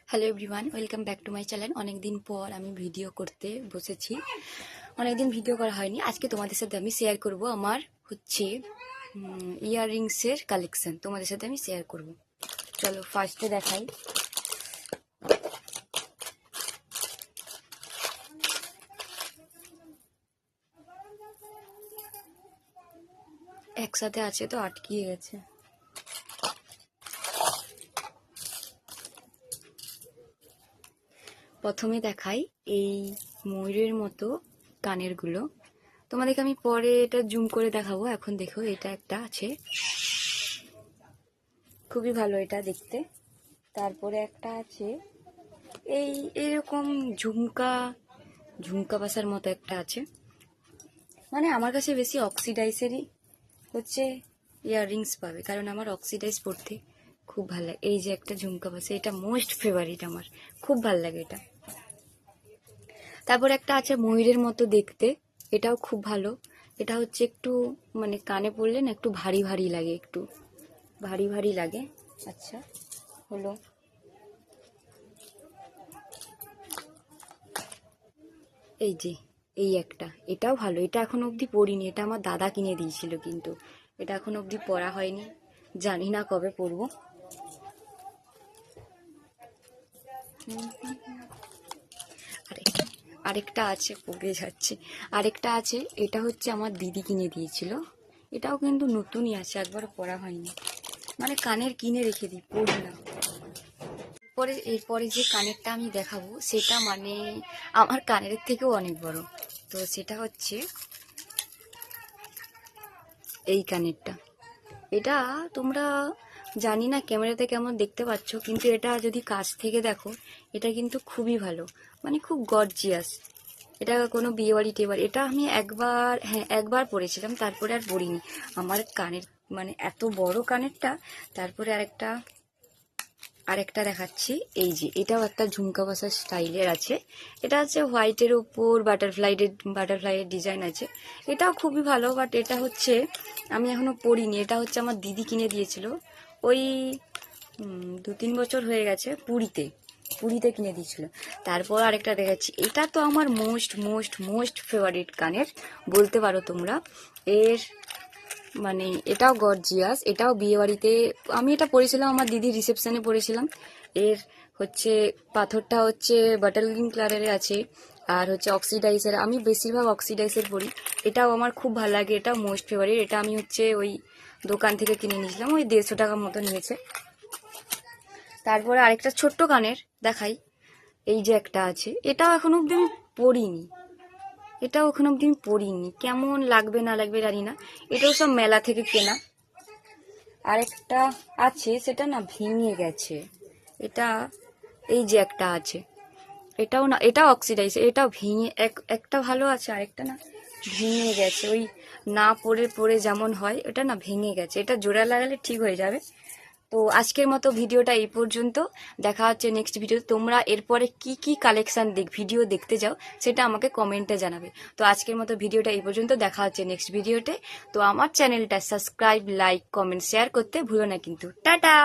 Hello everyone, welcome back to my channel. অনেকদিন পর আমি ভিডিও করতে বসেছি। অনেকদিন ভিডিও করা হয়নি। আজকে তোমাদের সাথে আমি শেয়ার করব আমার ইয়াররিংসের কালেকশন। তোমাদের সাথে আমি শেয়ার করব। চলো ফার্স্টে দেখাই। একসাথে আছে তো আটকিয়ে গেছে। প্রথমে দেখাই এই ময়ূরের মতো কানেরগুলো। তোমাদেরকে আমি পরে এটা জুম করে দেখাবো। এখন দেখো, এটা একটা আছে, খুবই ভালো এটা দেখতে। তারপরে একটা আছে এই এরকম ঝুমকা বাসার মতো একটা আছে। মানে আমার কাছে বেশি অক্সিডাইজেরই ইয়াররিংস পাবে, কারণ আমার অক্সিডাইজ পড়তে খুব ভালো লাগে। এই যে একটা ঝুমকা বাসা, এটা মোস্ট ফেভারিট, আমার খুব ভালো লাগে এটা। তারপর একটা আছে ময়ূরের মতো দেখতে, এটাও খুব ভালো। এটা একটু মানে কানে পড়লে না একটু ভারী ভারী লাগে, একটু ভারী ভারী লাগে। আচ্ছা হলো। এই যে এই একটা, এটাও ভালো। এটা এখন অবধি পরিনি, এটা আমার দাদা কিনে দিয়েছিল, কিন্তু এটা এখন অবধি পরা হয়নি, জানি না কবে পরবো। আরেকটা আছে, পড়ে যাচ্ছে। আরেকটা আছে, এটা আমার দিদি কিনে দিয়েছিল। এটাও কিন্তু নতুনই আছে, একবারও পরা হয়নি। মানে কানের কিনে রেখে দিই, পড়ি না। এরপরে যে কানেরটা আমি দেখাবো, সেটা মানে আমার কানের থেকেও অনেক বড়। তো সেটা এই কানেরটা। এটা তোমরা জানি না ক্যামেরাতে কেমন দেখতে পাচ্ছ, কিন্তু এটা যদি কাছ থেকে দেখো, এটা কিন্তু খুবই ভালো, মানে খুব গর্জিয়াস। এটা কোনো বিয়েবাড়ি টিয়েবাড়ি, এটা আমি একবার পরেছিলাম, তারপরে আর পরিনি। আমার কানের মানে এত বড় কানেরটা। তারপরে আরেকটা দেখাচ্ছি। এই যে এটাও একটা ঝুমকা বাসার স্টাইলের আছে। এটা হোয়াইটের ওপর বাটারফ্লাইয়ের ডিজাইন আছে। এটাও খুবই ভালো, বাট এটা আমি এখনো পরিনি। এটা আমার দিদি কিনে দিয়েছিল, ওই 2-3 বছর হয়ে গেছে, পুরীতে কিনে দিয়েছিল। তারপর আরেকটা দেখাচ্ছি। এটা তো আমার মোস্ট মোস্ট মোস্ট ফেভারিট কানের বলতে পারো তোমরা। এর মানে এটাও গর্জিয়াস, এটাও বিয়ে বাড়িতে আমি এটা পরেছিলাম, আমার দিদির রিসেপশনে পরেছিলাম। এর পাথরটা বাটার গ্রিন কালারের আছে, আর অক্সিডাইজের। আমি বেশিরভাগ অক্সিডাইজের পরি। এটাও আমার খুব ভালো লাগে, এটাও মোস্ট ফেভারিট। এটা আমি ওই দোকান থেকে কিনে নিয়েছিলাম, ওই 150 টাকা মতো নিয়েছে। তারপরে আরেকটা ছোট্ট কানের দেখাই। এই যে একটা আছে, এটাও এখন অব্দি আমি পরিনি। কেমন লাগবে না লাগবে জানি না। এটাও সব মেলা থেকে কেনা। আরেকটা আছে, সেটা না ভেঙে গেছে। এটা এই যে একটা আছে, এটাও না, এটা অক্সিডাইজ। এটাও ভেঙে একটা ভালো আছে, আরেকটা না ভেঙে গেছে। ওই না পরে যেমন হয়, ওটা না ভেঙে গেছে। এটা জোড়া লাগালে ঠিক হয়ে যাবে। তো আজকের মতো ভিডিওটা এই পর্যন্ত। দেখা হচ্ছে নেক্সট ভিডিও। তোমরা এরপরে কি কি কালেকশন ভিডিও দেখতে যাও, সেটা আমাকে কমেন্টে জানাবে। তো আজকের মতো ভিডিওটা এই পর্যন্ত। দেখা হচ্ছে নেক্সট ভিডিওতে। তো আমার চ্যানেলটা সাবস্ক্রাইব, লাইক, কমেন্ট, শেয়ার করতে ভুলো না কিন্তু। টাটা।